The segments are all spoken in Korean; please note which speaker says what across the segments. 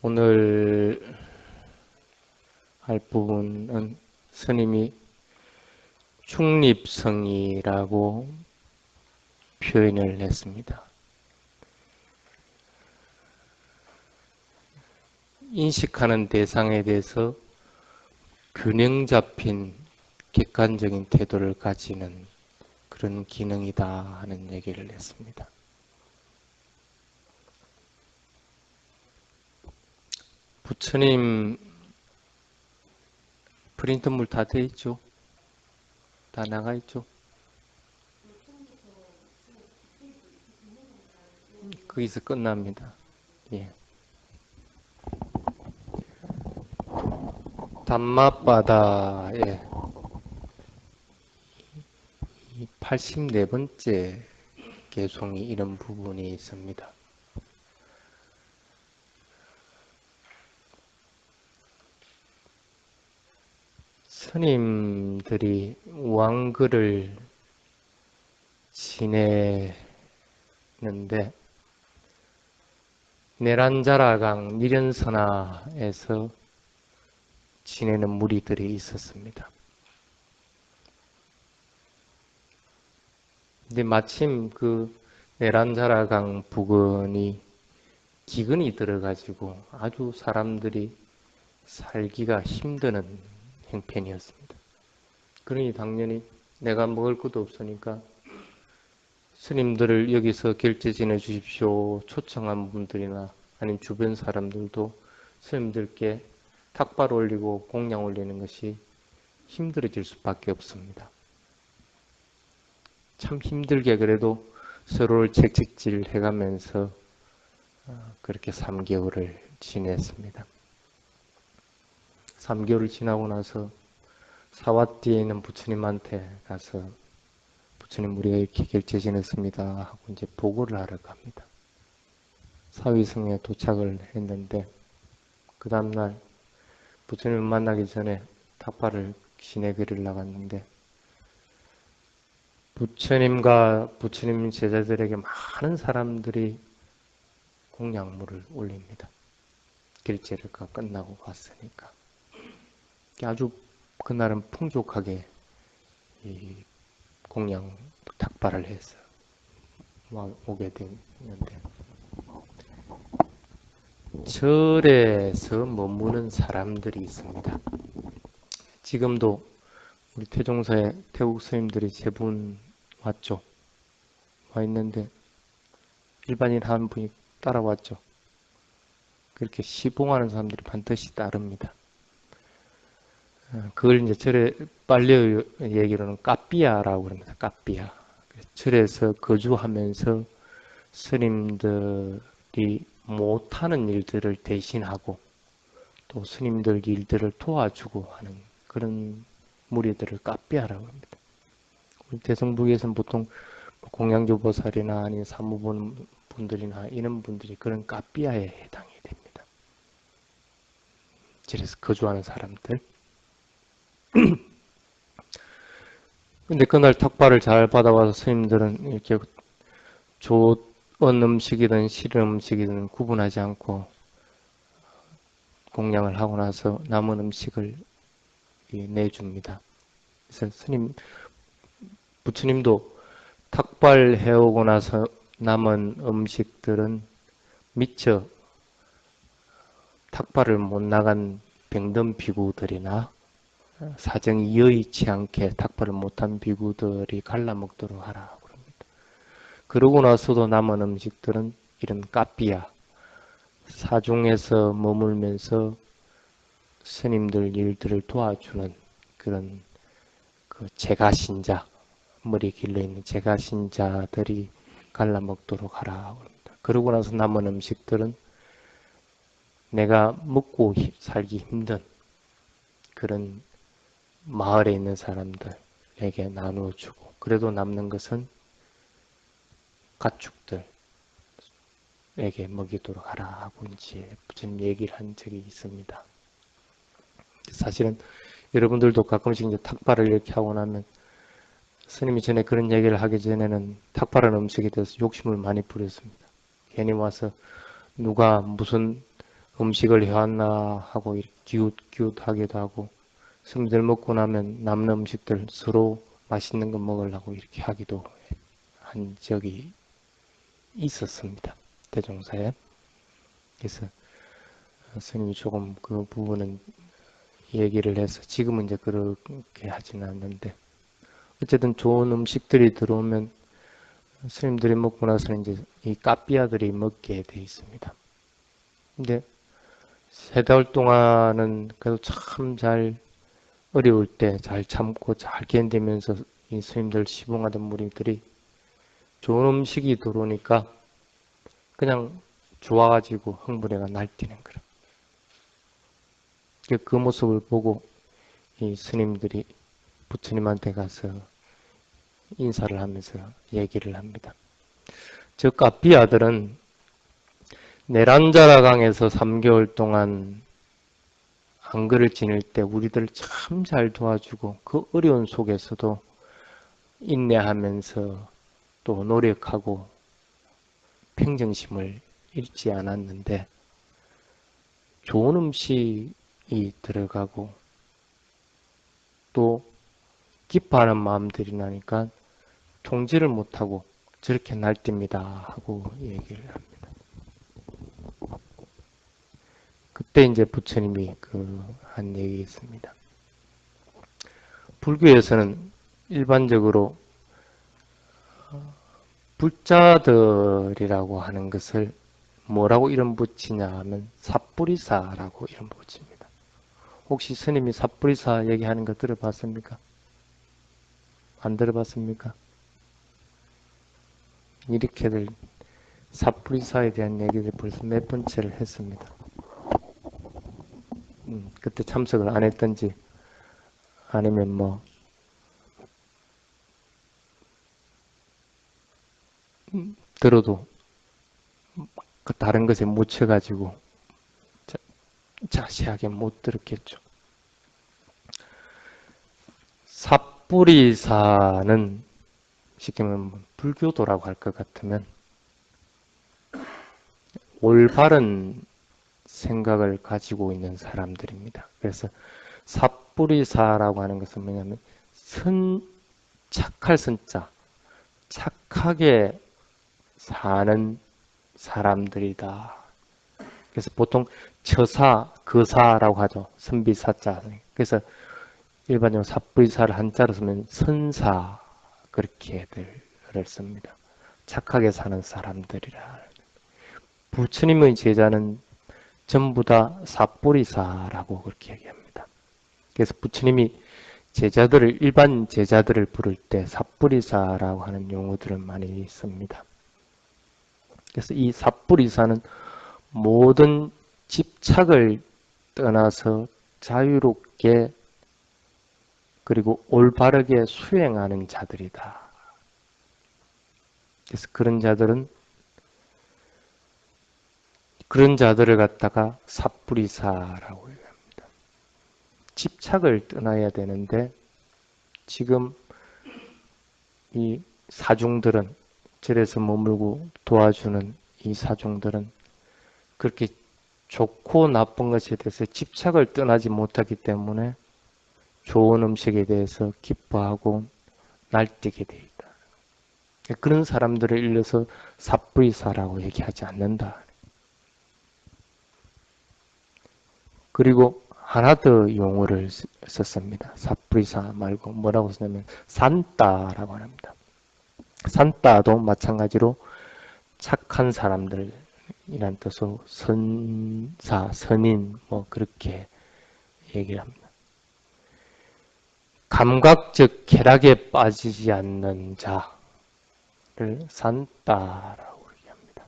Speaker 1: 오늘 할 부분은 스님이 중립성이라고 표현을 했습니다. 인식하는 대상에 대해서 균형 잡힌 객관적인 태도를 가지는 그런 기능이다 하는 얘기를 했습니다. 부처님 프린트물 다 돼 있죠? 다 나가 있죠? 거기서 끝납니다. 예. 담마바다에 84번째 개송이 이런 부분이 있습니다. 스님들이 왕글을 지내는데 네란자라강 미련선하에서 지내는 무리들이 있었습니다. 근데 마침 그 네란자라강 부근이 기근이 들어가지고 아주 사람들이 살기가 힘드는 형편이었습니다. 그러니 당연히 내가 먹을 것도 없으니까 스님들을 여기서 결제 지내 주십시오 초청한 분들이나 아니면 주변 사람들도 스님들께 탁발 올리고 공양 올리는 것이 힘들어질 수밖에 없습니다. 참 힘들게 그래도 서로를 채찍질 해가면서 그렇게 3개월을 지냈습니다. 3개월을 지나고 나서 사와띠에 있는 부처님한테 가서 부처님 우리가 이렇게 결제 지냈습니다 하고 이제 보고를 하러 갑니다. 사위성에 도착을 했는데 그 다음날 부처님을 만나기 전에 탁발을 시내거리를 나갔는데 부처님과 부처님 제자들에게 많은 사람들이 공양물을 올립니다. 결제를 끝나고 갔으니까. 아주 그날은 풍족하게 이 공양 탁발을 해서 오게 됐는데 절에서 머무는 사람들이 있습니다. 지금도 우리 태종사에 태국 스님들이 3분 왔죠. 와 있는데 일반인 한 분이 따라왔죠. 그렇게 시봉하는 사람들이 반드시 따릅니다. 그걸 이제 절에 빨리 얘기로는 까삐아라고 합니다. 까삐아. 절에서 거주하면서 스님들이 못하는 일들을 대신하고 또 스님들 일들을 도와주고 하는 그런 무리들을 까삐아라고 합니다. 우리 대성북에서는 보통 공양조보살이나 아니면 사무분들이나 이런 분들이 그런 까삐아에 해당이 됩니다. 절에서 거주하는 사람들. 근데 그날 탁발을 잘 받아와서 스님들은 이렇게 좋은 음식이든 싫은 음식이든 구분하지 않고 공양을 하고 나서 남은 음식을 내줍니다. 그래서 부처님도 탁발 해오고 나서 남은 음식들은 미처 탁발을 못 나간 병든 비구들이나 사정이 여의치 않게 탁발을 못한 비구들이 갈라먹도록 하라 그럽니다. 그러고 나서도 남은 음식들은 이런 까삐야 사중에서 머물면서 스님들 일들을 도와주는 그런 그 제가신자 머리 길러있는 제가신자들이 갈라먹도록 하라 그럽니다. 그러고 나서 남은 음식들은 내가 먹고 살기 힘든 그런 마을에 있는 사람들에게 나누어주고 그래도 남는 것은 가축들에게 먹이도록 하라 하고 이제 부처님 얘기를 한 적이 있습니다. 사실은 여러분들도 가끔씩 이제 탁발을 이렇게 하고 나면 스님이 전에 그런 얘기를 하기 전에는 탁발한 음식에 대해서 욕심을 많이 부렸습니다. 괜히 와서 누가 무슨 음식을 해왔나 하고 이렇게 기웃기웃하기도 하고, 스님들 먹고 나면 남는 음식들 서로 맛있는 거 먹으려고 이렇게 하기도 한 적이 있었습니다. 대종사에. 그래서 스님이 조금 그 부분은 얘기를 해서 지금은 이제 그렇게 하지는 않는데, 어쨌든 좋은 음식들이 들어오면 스님들이 먹고 나서는 이제 이 까삐아들이 먹게 돼 있습니다. 근데 3달 동안은 그래도 참 잘 어려울 때 잘 참고 잘 견디면서 이 스님들 시봉하던 무리들이 좋은 음식이 들어오니까 그냥 좋아가지고 흥분해가 날뛰는 거라. 그 모습을 보고 이 스님들이 부처님한테 가서 인사를 하면서 얘기를 합니다. 저 까삐 아들은 네란자라강에서 3개월 동안 안글을 지낼 때 우리들 참 잘 도와주고 그 어려운 속에서도 인내하면서 또 노력하고 평정심을 잃지 않았는데 좋은 음식이 들어가고 또 기뻐하는 마음들이 나니까 통제를 못하고 저렇게 날뜁니다 하고 얘기를 합니다. 그때 이제 부처님이 한 얘기 있습니다. 불교에서는 일반적으로 불자들이라고 하는 것을 뭐라고 이름 붙이냐 하면 삿뿌리사라고 이름 붙입니다. 혹시 스님이 삿뿌리사 얘기하는 거 들어봤습니까? 안 들어봤습니까? 이렇게들 삿뿌리사에 대한 얘기를 벌써 몇 번째를 했습니다. 그때 참석을 안 했던지 아니면 뭐 들어도 그 다른 것에 묻혀가지고 자세하게 못 들었겠죠. 삿뿌리사는 쉽게 말하면 불교도라고 할 것 같으면 올바른 생각을 가지고 있는 사람들입니다. 그래서 삿뿌리사라고 하는 것은 뭐냐면 착할 선자, 착하게 사는 사람들이다. 그래서 보통 처사, 거사라고 하죠. 선비사자. 그래서 일반적으로 삿뿌리사를 한자로 쓰면 선사 그렇게들 씁니다. 착하게 사는 사람들이라. 부처님의 제자는 전부 다 삿뿌리사라고 그렇게 얘기합니다. 그래서 부처님이 제자들을 일반 제자들을 부를 때 삿뿌리사라고 하는 용어들을 많이 씁니다. 그래서 이 삿뿌리사는 모든 집착을 떠나서 자유롭게 그리고 올바르게 수행하는 자들이다. 그래서 그런 자들을 갖다가 삿뿌리사라고 얘기합니다. 집착을 떠나야 되는데 지금 이 사중들은 절에서 머물고 도와주는 이 사중들은 그렇게 좋고 나쁜 것에 대해서 집착을 떠나지 못하기 때문에 좋은 음식에 대해서 기뻐하고 날뛰게 돼 있다. 그런 사람들을 일러서 삿뿌리사라고 얘기하지 않는다. 그리고 하나 더 용어를 썼습니다. 삿뿌리사 말고 뭐라고 쓰냐면 산따라고 합니다. 산따도 마찬가지로 착한 사람들이란 뜻으로 선사, 선인 뭐 그렇게 얘기를 합니다. 감각적 쾌락에 빠지지 않는 자를 산따라고 얘기합니다.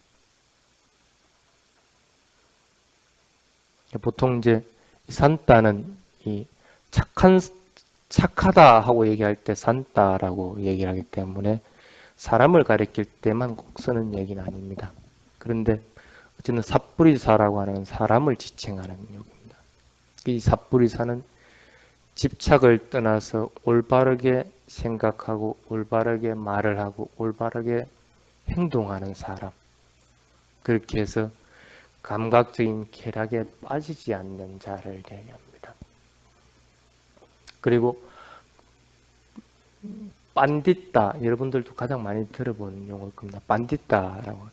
Speaker 1: 보통 이제 산따는 이 착하다 하고 얘기할 때 산따라고 얘기를 하기 때문에 사람을 가리킬 때만 꼭 쓰는 얘기는 아닙니다. 그런데 어쨌든 삿뿌리사라고 하는 사람을 지칭하는 용어입니다. 이 삿뿌리사는 집착을 떠나서 올바르게 생각하고 올바르게 말을 하고 올바르게 행동하는 사람. 그렇게 해서 감각적인 쾌락에 빠지지 않는 자를 얘기합니다. 그리고 빤디따, 여러분들도 가장 많이 들어본 용어일 겁니다. 빤디따라고.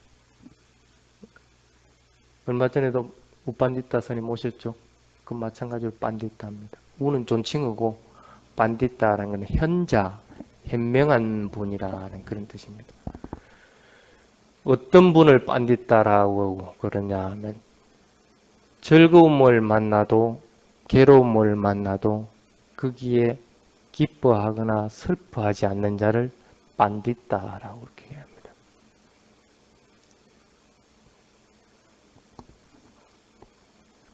Speaker 1: 얼마 전에도 우빤디따 스님 오셨죠? 그 마찬가지로 빤디따입니다. 우는 존칭어고 빤디따라는 건 현자, 현명한 분이라는 그런 뜻입니다. 어떤 분을 빤디따라고 그러냐 하면 즐거움을 만나도 괴로움을 만나도 거기에 기뻐하거나 슬퍼하지 않는 자를 빤디따라고 이렇게 합니다.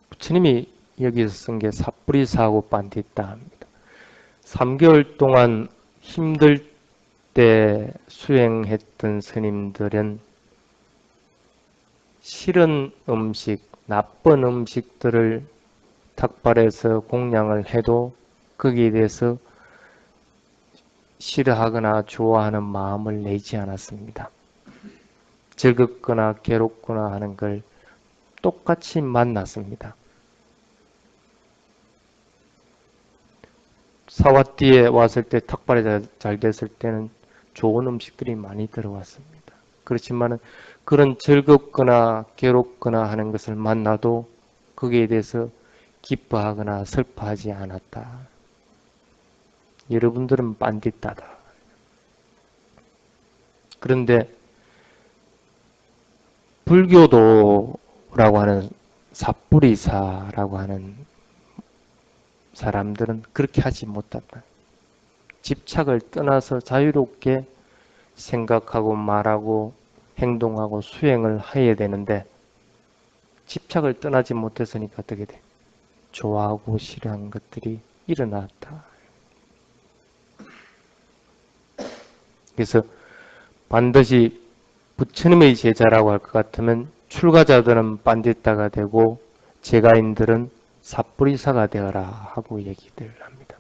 Speaker 1: 부처님이 여기서 쓴 게 삿뿌리사하고 빤디따입니다. 3개월 동안 힘들 때 수행했던 스님들은 싫은 음식, 나쁜 음식들을 탁발해서 공양을 해도 거기에 대해서 싫어하거나 좋아하는 마음을 내지 않았습니다. 즐겁거나 괴롭거나 하는 걸 똑같이 만났습니다. 사와띠에 왔을 때 탁발이 잘 됐을 때는 좋은 음식들이 많이 들어왔습니다. 그렇지만 그런 즐겁거나 괴롭거나 하는 것을 만나도 거기에 대해서 기뻐하거나 슬퍼하지 않았다. 여러분들은 빤디따다. 그런데 불교도라고 하는 삿뿌리사라고 하는 사람들은 그렇게 하지 못한다. 집착을 떠나서 자유롭게 생각하고 말하고 행동하고 수행을 해야 되는데 집착을 떠나지 못했으니까 어떻게 돼? 좋아하고 싫어하는 것들이 일어났다. 그래서 반드시 부처님의 제자라고 할 것 같으면 출가자들은 빤디따가 되고 제가인들은 삿뿌리사가 되어라 하고 얘기들 합니다.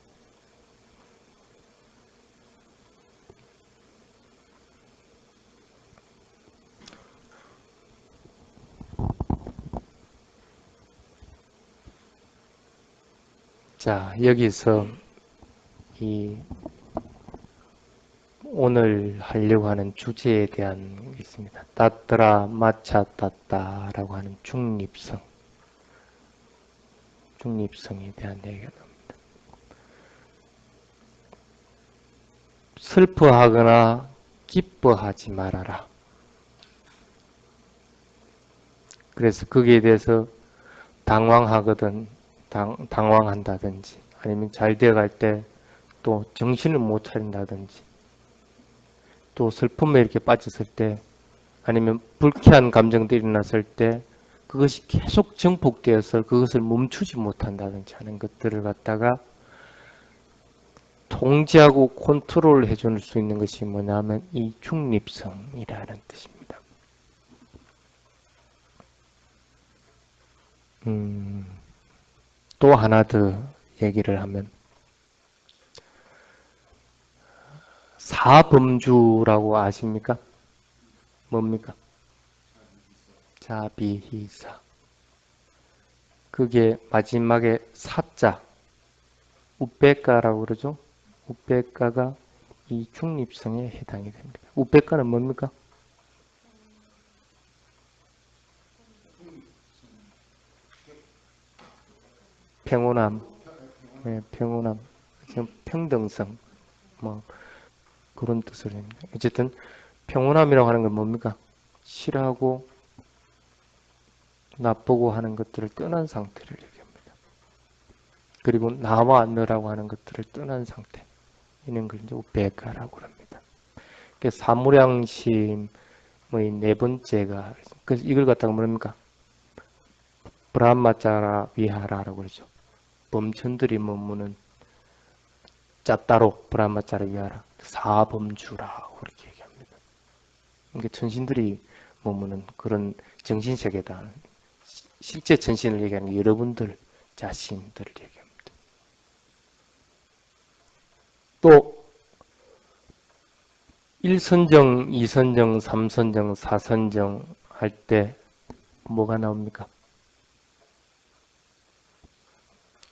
Speaker 1: 자, 여기서 이 오늘 하려고 하는 주제에 대한 게 있습니다. 따따라 마차 따따라고 하는 중립성. 중립성에 대한 얘기가 나옵니다. 슬퍼하거나 기뻐하지 말아라. 그래서 거기에 대해서 당황하거든, 당황한다든지, 아니면 잘 되어갈 때 또 정신을 못 차린다든지, 또 슬픔에 이렇게 빠졌을 때, 아니면 불쾌한 감정들이 일어났을 때, 그것이 계속 증폭되어서 그것을 멈추지 못한다든지 하는 것들을 갖다가 통제하고 컨트롤 해줄 수 있는 것이 뭐냐면 이 중립성이라는 뜻입니다. 또 하나 더 얘기를 하면 사범주라고 아십니까? 뭡니까? 자비희사. 그게 마지막에 사자, 우빼까라고 그러죠? 우빼까가 이 중립성에 해당이 됩니다. 우빼까는 뭡니까? 평온함, 네, 평온함, 평등성, 뭐 그런 뜻을 합니다. 어쨌든 평온함이라고 하는 건 뭡니까? 싫어하고 나쁘고 하는 것들을 떠난 상태를 얘기합니다. 그리고 나와 너라고 하는 것들을 떠난 상태. 이런 걸 이제 우베가라고 합니다. 사무량심의 네 번째가, 그래서 이걸 갖다가 뭡니까? 브라마자라 위하라라고 그러죠. 범천들이 머무는 짜따로 브라마자라 위하라. 사범주라고 그렇게 얘기합니다. 이게 천신들이 머무는 그런 정신세계다. 실제 천신을 얘기하는 게 여러분들 자신들을 얘기합니다. 또 1선정, 2선정, 3선정, 4선정 할 때 뭐가 나옵니까?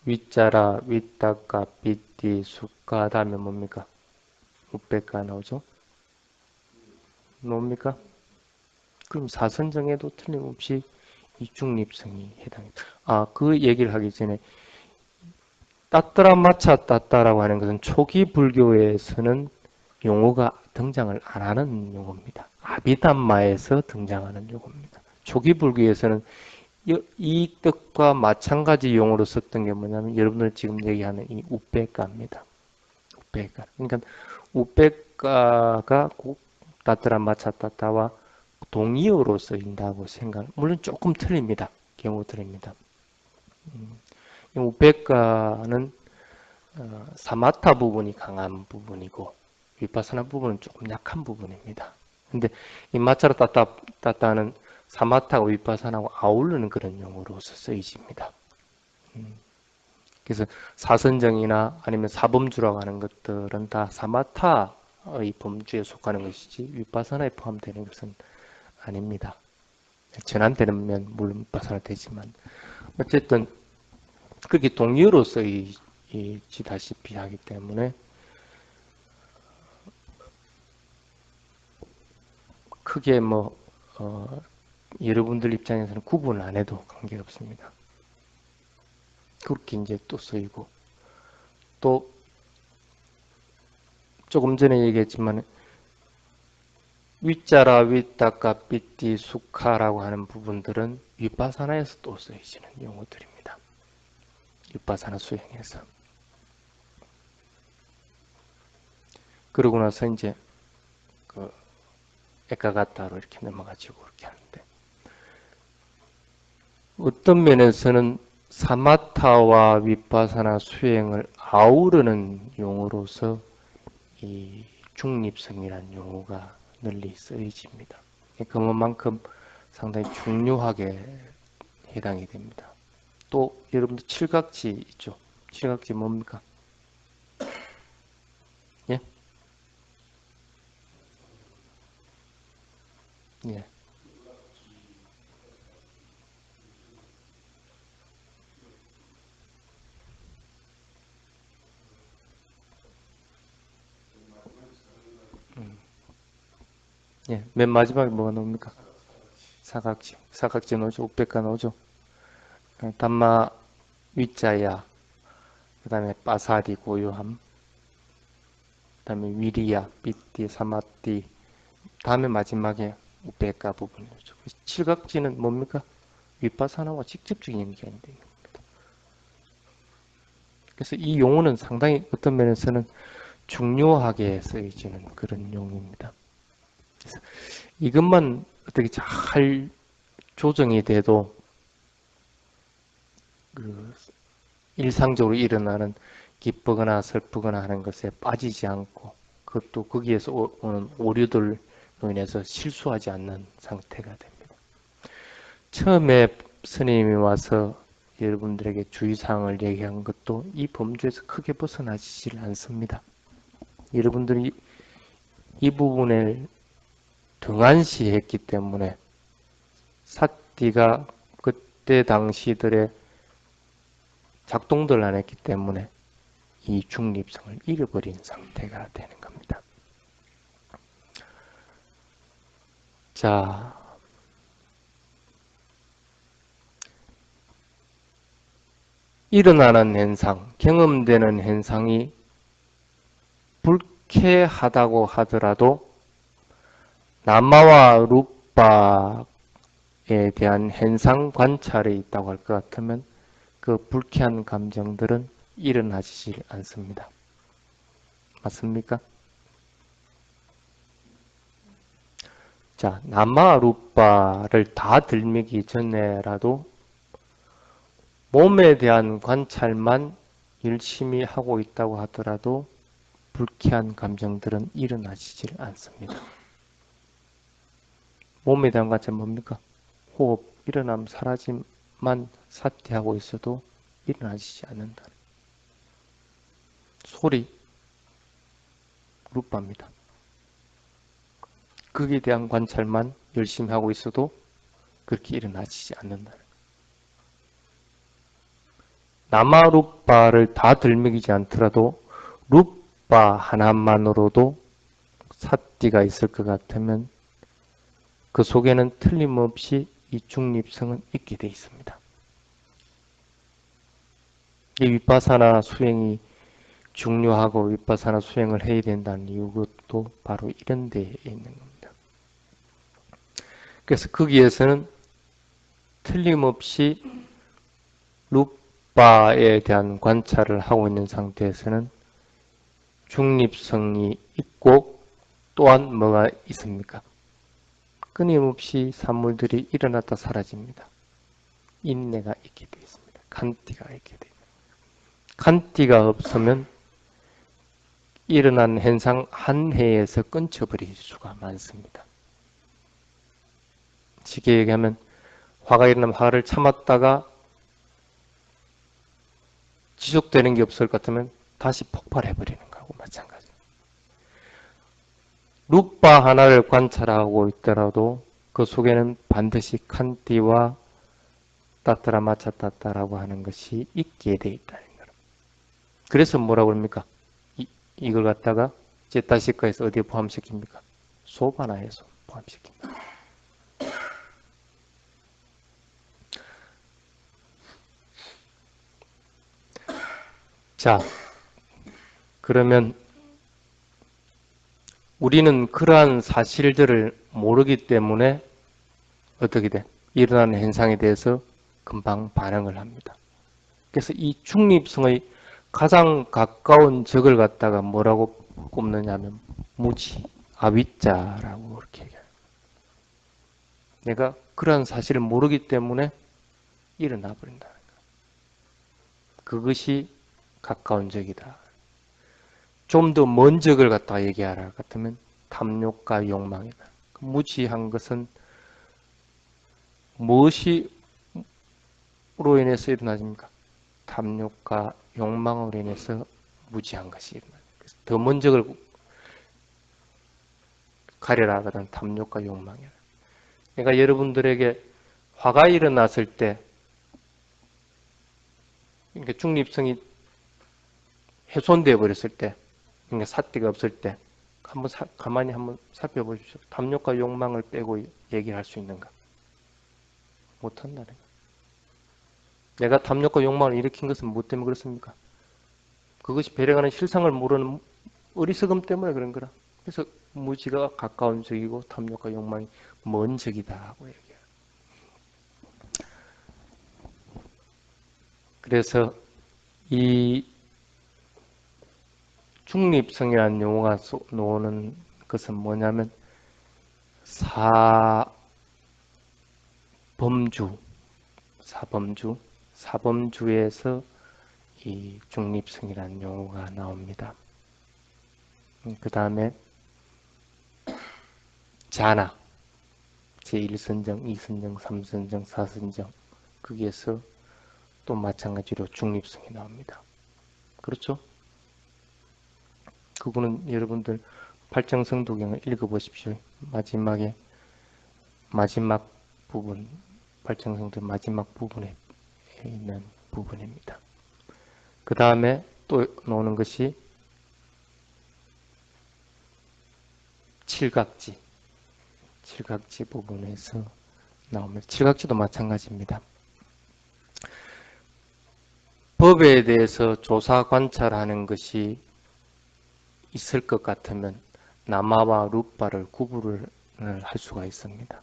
Speaker 1: 위자라, 위따까, 삐띠, 수가 다음에 뭡니까? 우빼가 나오죠? 뭡니까? 그럼 사선정에도 틀림없이 이중립성이 해당합니다. 그 얘기를 하기 전에 따따라 마차 따따라고 하는 것은 초기 불교에서는 용어가 등장을 안 하는 용어입니다. 아비담마에서 등장하는 용어입니다. 초기 불교에서는 이 뜻과 마찬가지 용어로 썼던 게 뭐냐면 여러분들 지금 얘기하는 이 우빼가입니다. 우빼가. 그러니까 우빼가가 따따라 마차 따따와 동의어로 쓰인다고 생각. 물론 조금 틀립니다. 경우 틀립니다. 우페가는 사마타 부분이 강한 부분이고 위파사나 부분은 조금 약한 부분입니다. 근데 이 마차라 따따는 사마타와 위파사나하고 아우르는 그런 용어로서 쓰여집니다. 그래서 사선정이나 아니면 사범주라고 하는 것들은 다 사마타의 범주에 속하는 것이지 위파사나에 포함되는 것은 아닙니다. 전환되면 물론 위파사나 되지만 어쨌든 그게 동의어로 쓰이지다시피 하기 때문에 크게 여러분들 입장에서는 구분 안 해도 관계없습니다. 그렇게 이제 또 쓰이고 또 조금 전에 얘기했지만 위자라, 위따까, 삐띠, 수카라고 하는 부분들은 위파사나에서 또 쓰여지는 용어들입니다. 위파사나 수행에서. 그러고 나서 이제 에카가타로 이렇게 넘어가지고 그렇게 하는데 어떤 면에서는 사마타와 위파사나 수행을 아우르는 용어로서 이 중립성이라는 용어가 널리 쓰여집니다. 그만큼 상당히 중요하게 해당이 됩니다. 또 여러분들 칠각지 있죠? 칠각지 뭡니까? 예? 예. 예. 맨 마지막에 뭐가 나옵니까? 사각지. 사각지 나오죠? 우백가 나오죠? 담마 위자야. 그 다음에 빠사리 고요함. 그 다음에 위리야, 삐띠, 사마띠. 다음에 마지막에 우백가 부분이죠. 칠각지는 뭡니까? 위파사나와 직접적인 연관이 됩니다. 그래서 이 용어는 상당히 어떤 면에서는 중요하게 쓰여지는 그런 용어입니다. 그래서 이것만 어떻게 잘 조정이 돼도 그 일상적으로 일어나는 기쁘거나 슬프거나 하는 것에 빠지지 않고 그것도 거기에서 오는 오류들로 인해서 실수하지 않는 상태가 됩니다. 처음에 스님이 와서 여러분들에게 주의사항을 얘기한 것도 이 범주에서 크게 벗어나지질 않습니다. 여러분들이 이 부분을 등한시했기 때문에 사띠가 그때 당시들의 작동들 안 했기 때문에 이 중립성을 잃어버린 상태가 되는 겁니다. 자, 일어나는 현상, 경험되는 현상이 불쾌하다고 하더라도 나마와 루빠에 대한 현상 관찰이 있다고 할 것 같으면 그 불쾌한 감정들은 일어나지 않습니다. 맞습니까? 자, 나마 루빠를 다 들미기 전에라도 몸에 대한 관찰만 열심히 하고 있다고 하더라도 불쾌한 감정들은 일어나지 않습니다. 몸에 대한 관찰 뭡니까? 호흡, 일어남, 사라짐만 사티하고 있어도 일어나지 않는다. 소리, 루빠입니다. 거기에 대한 관찰만 열심히 하고 있어도 그렇게 일어나지지 않는다는 거예요. 나마루빠를 다 들먹이지 않더라도 루빠 하나만으로도 사띠가 있을 것 같으면 그 속에는 틀림없이 이 중립성은 있게 돼 있습니다. 이 위파사나 수행이 중요하고 위파사나 수행을 해야 된다는 이유도 바로 이런 데에 있는 겁니다. 그래서 거기에서는 틀림없이 루빠에 대한 관찰을 하고 있는 상태에서는 중립성이 있고 또한 뭐가 있습니까? 끊임없이 산물들이 일어났다 사라집니다. 인내가 있게 되어 있습니다. 칸티가 있게 되어 있습니다. 칸티가 없으면 일어난 현상 한 해에서 끊쳐버릴 수가 많습니다. 쉽게 얘기하면 화가 일어나면 화를 참았다가 지속되는 게 없을 것 같으면 다시 폭발해버리는 거하고 마찬가지입니다. 루빠 하나를 관찰하고 있더라도 그 속에는 반드시 칸티와 따따라 마차따따라고 하는 것이 있게 돼 있다는 거예요. 그래서 뭐라고 합니까? 이걸 갖다가 제타시카에서 어디에 포함시킵니까? 소바나에서 포함시킵니다. 자, 그러면 우리는 그러한 사실들을 모르기 때문에 어떻게 돼? 일어나는 현상에 대해서 금방 반응을 합니다. 그래서 이 중립성의 가장 가까운 적을 갖다가 뭐라고 꼽느냐면 무지, 아위자라고 그렇게 얘기해요. 내가 그러한 사실을 모르기 때문에 일어나 버린다는 거예요. 그것이 가까운 적이다. 좀 더 먼 적을 갖다가 얘기하라 같으면 탐욕과 욕망이다. 무지한 것은 무엇이로 인해서 일어나집니까? 탐욕과 욕망으로 인해서 무지한 것이 일어나요. 그래서 더 먼 적을 가려라 하거든. 탐욕과 욕망이야. 내가 여러분들에게 화가 일어났을 때, 그러니까 중립성이 훼손되어 버렸을 때, 그러니까 사띠가 없을 때, 가만히 한번 살펴보십시오. 탐욕과 욕망을 빼고 얘기를 할 수 있는가? 못한다는 거예요. 내가 탐욕과 욕망을 일으킨 것은 무엇 때문에 그렇습니까? 그것이 배려가는 실상을 모르는 어리석음 때문에 그런 거라. 그래서 무지가 가까운 적이고 탐욕과 욕망이 먼 적이다 하고 얘기해요. 그래서 이 중립성이라는 용어가 나오는 것은 뭐냐면 사범주에서 이 중립성이라는 용어가 나옵니다. 그 다음에 자나, 제1선정, 2선정, 3선정, 4선정 거기에서 또 마찬가지로 중립성이 나옵니다. 그렇죠? 그거는 여러분들 팔정성도경을 읽어보십시오. 마지막 부분, 팔정성도 마지막 부분에 있는 부분입니다. 그 다음에 또 나오는 것이 칠각지 부분에서 나옵니다. 칠각지도 마찬가지입니다. 법에 대해서 조사 관찰하는 것이 있을 것 같으면 나마와 루빠를 구분을 할 수가 있습니다.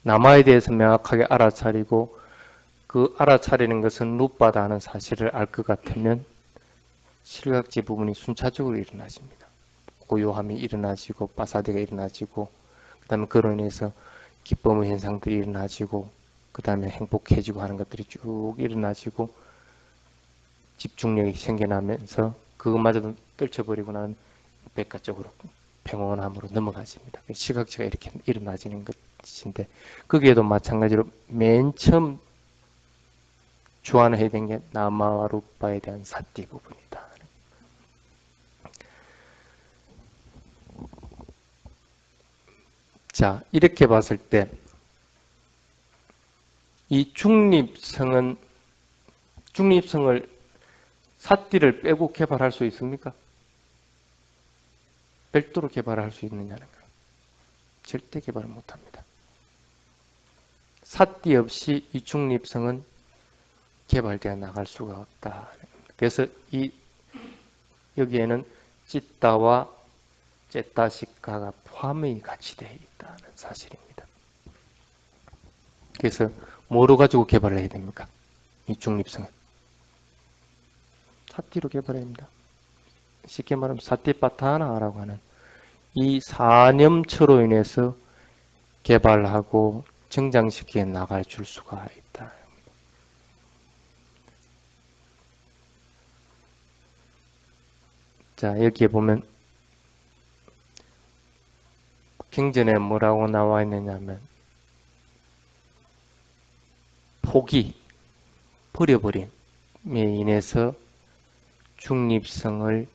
Speaker 1: 나마에 대해서 명확하게 알아차리고 그 알아차리는 것은 루빠다 하는 사실을 알 것 같으면 칠각지 부분이 순차적으로 일어나십니다. 고요함이 일어나지고 빠사대가 일어나지고 그 다음에 그로 인해서 기쁨의 현상들이 일어나지고 그 다음에 행복해지고 하는 것들이 쭉 일어나지고 집중력이 생겨나면서 그것마저도 떨쳐버리고 나는 백과적으로 평온함으로 넘어가집니다. 시각지가 이렇게 일어나지는 것인데 거기에도 마찬가지로 맨 처음 주안해야 되는 게 나마와 루빠에 대한 사띠 부분이다. 자, 이렇게 봤을 때 이 중립성을 삿띠를 빼고 개발할 수 있습니까? 별도로 개발할 수 있느냐는 거예요. 절대 개발을 못합니다. 삿띠 없이 이 중립성은 개발되어 나갈 수가 없다. 그래서 여기에는 찌따와 째따시카가 포함이 같이 되어 있다는 사실입니다. 그래서 뭐로 가지고 개발을 해야 됩니까? 이 중립성은 삿띠로 개발해야 합니다. 쉽게 말하면 사띠빠타나라고 하는 이 사념처로 인해서 개발하고 정장시키게 나갈 줄 수가 있다. 자, 여기에 보면 경전에 뭐라고 나와 있느냐면 포기, 버려버림에 인해서 중립성을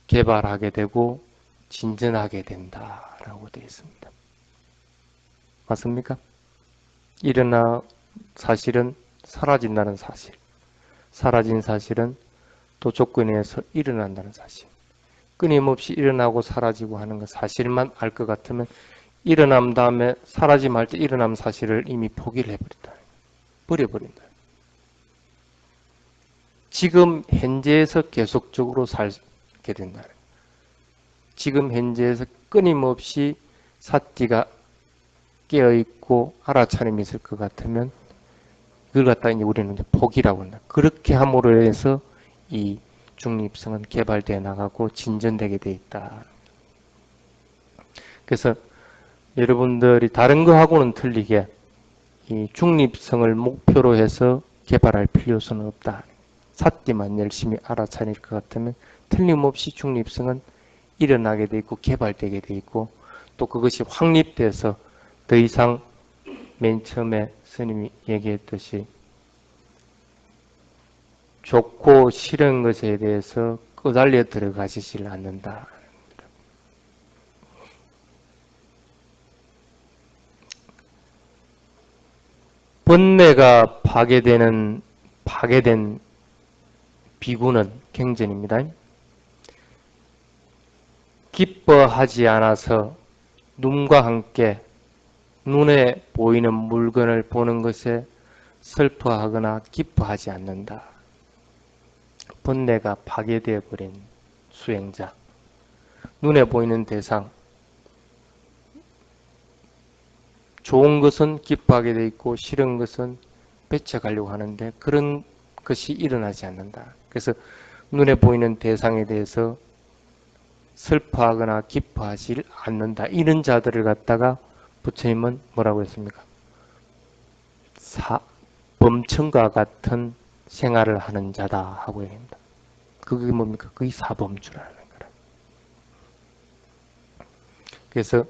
Speaker 1: 개발하게 되고 진전하게 된다라고 되어 있습니다. 맞습니까? 일어나 사실은 사라진다는 사실, 사라진 사실은 또 조건에 의해서 일어난다는 사실, 끊임없이 일어나고 사라지고 하는 것 사실만 알 것 같으면 일어남 다음에 사라짐 할 때 일어남 사실을 이미 포기를 해버린다. 버려버린다. 지금 현재에서 계속적으로 살게 된다. 지금 현재에서 끊임없이 삿띠가 깨어있고 알아차림이 있을 것 같으면 그걸 갖다가 이제 우리는 이제 포기라고 한다. 그렇게 함으로 해서 이 중립성은 개발되어 나가고 진전되게 되어 있다. 그래서 여러분들이 다른 거하고는 틀리게 이 중립성을 목표로 해서 개발할 필요성은 없다. 삿띠만 열심히 알아차릴 것 같으면 틀림없이 중립성은 일어나게 돼 있고 개발되게 돼 있고 또 그것이 확립돼서 더 이상 맨 처음에 스님이 얘기했듯이 좋고 싫은 것에 대해서 끄달려 들어가시질 않는다. 번뇌가 파괴된 비구는 경전입니다. 기뻐하지 않아서 눈과 함께 눈에 보이는 물건을 보는 것에 슬퍼하거나 기뻐하지 않는다. 번뇌가 파괴되어 버린 수행자, 눈에 보이는 대상, 좋은 것은 기뻐하게 돼 있고 싫은 것은 뺏어가려고 하는데 그런 것이 일어나지 않는다. 그래서 눈에 보이는 대상에 대해서 슬퍼하거나 기뻐하지 않는다. 이런 자들을 갖다가 부처님은 뭐라고 했습니까? 범천과 같은 생활을 하는 자다 하고 얘기합니다. 그게 뭡니까? 그게 사범주라는 거라. 그래서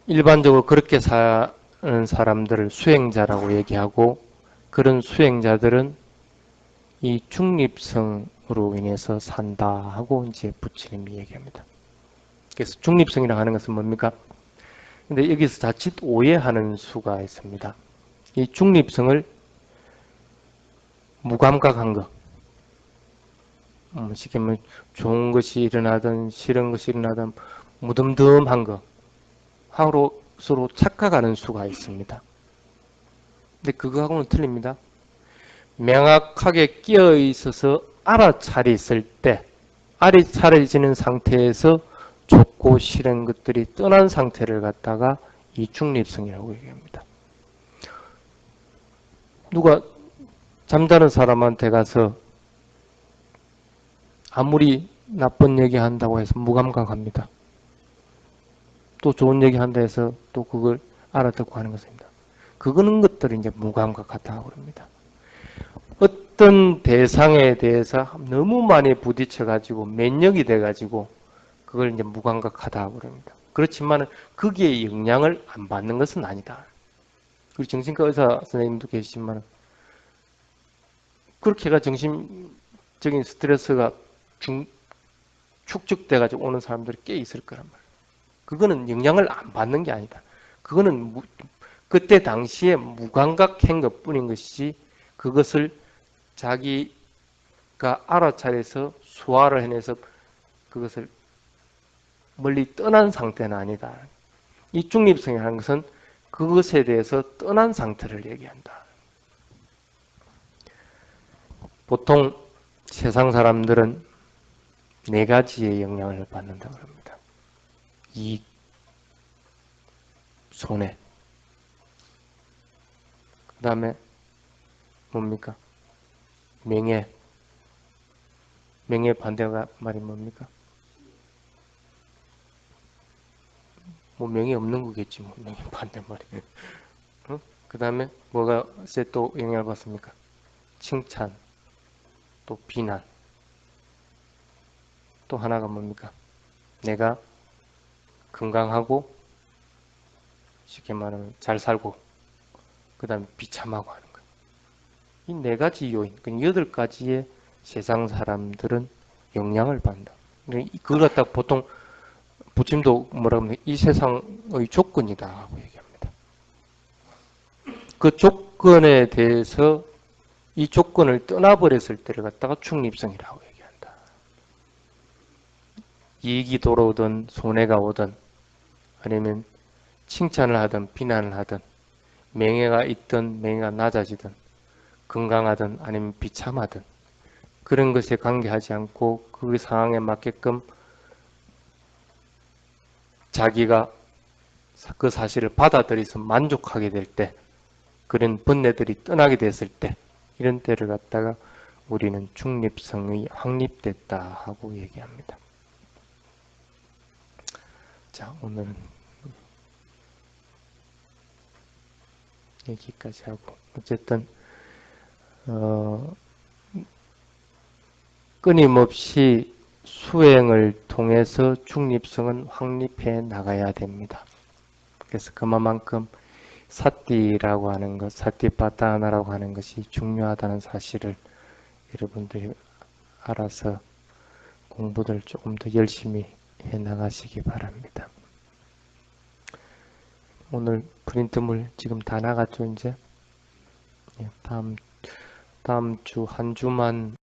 Speaker 1: 일반적으로 그렇게 사는 사람들을 수행자라고 얘기하고 그런 수행자들은 이 중립성으로 인해서 산다 하고 이제 부처님이 얘기합니다. 그래서 중립성이라고 하는 것은 뭡니까? 근데 여기서 자칫 오해하는 수가 있습니다. 이 중립성을 무감각한 것, 쉽게 말하면 좋은 것이 일어나든 싫은 것이 일어나든 무덤덤한 것, 하로 서로 착각하는 수가 있습니다. 근데 그거하고는 틀립니다. 명확하게 끼어 있어서 알아차렸을 때, 알아차려지는 상태에서 좋고 싫은 것들이 떠난 상태를 갖다가 이 중립성이라고 얘기합니다. 누가 잠자는 사람한테 가서 아무리 나쁜 얘기 한다고 해서 무감각합니다. 또 좋은 얘기 한다 해서 또 그걸 알아듣고 하는 것입니다. 그거는 것들이 이제 무감각하다고 합니다. 어떤 대상에 대해서 너무 많이 부딪혀가지고 면역이 돼가지고 그걸 이제 무감각하다고 합니다. 그렇지만 거기에 영향을 안 받는 것은 아니다. 우리 정신과 의사 선생님도 계시지만 그렇게 해가 정신적인 스트레스가 축적돼가지고 오는 사람들이 꽤 있을 거란 말이에요. 그거는 영향을 안 받는 게 아니다. 그거는 그때 당시에 무감각한 것뿐인 것이지 그것을 자기가 알아차려서 소화를 해내서 그것을 멀리 떠난 상태는 아니다. 이 중립성이라는 것은 그것에 대해서 떠난 상태를 얘기한다. 보통 세상 사람들은 네 가지의 영향을 받는다고 합니다. 이익, 손해, 그 다음에 뭡니까? 명예. 명예 반대가 말이 뭡니까? 뭐 명예 없는 거겠지. 뭐 명예 반대 말이. 어? 그 다음에 뭐가 또 영향을 받습니까? 칭찬, 또 비난. 또 하나가 뭡니까? 내가 건강하고 쉽게 말하면 잘 살고 그 다음에 비참하고 하는 거예요. 이 네 가지 요인, 그 8가지의 세상 사람들은 영향을 받는다. 그걸 갖다 보통 부침도 뭐라고 하면 이 세상의 조건이다 하고 얘기합니다. 그 조건에 대해서 이 조건을 떠나버렸을 때를 갖다가 중립성이라고 얘기한다. 이익이 돌아오든 손해가 오든 아니면 칭찬을 하든 비난을 하든 명예가 있든 명예가 낮아지든 건강하든 아니면 비참하든 그런 것에 관계하지 않고 그 상황에 맞게끔 자기가 그 사실을 받아들여서 만족하게 될 때, 그런 번뇌들이 떠나게 됐을 때, 이런 때를 갖다가 우리는 중립성이 확립됐다 하고 얘기합니다. 자, 오늘은 여기까지 하고, 어쨌든 끊임없이 수행을 통해서 중립성은 확립해 나가야 됩니다. 그래서 그만큼 사띠라고 하는 것, 사띠파타나라고 하는 것이 중요하다는 사실을 여러분들이 알아서 공부를 조금 더 열심히 해 나가시기 바랍니다. 오늘 프린트물 지금 다 나갔죠, 이제? 다음 주 한 주만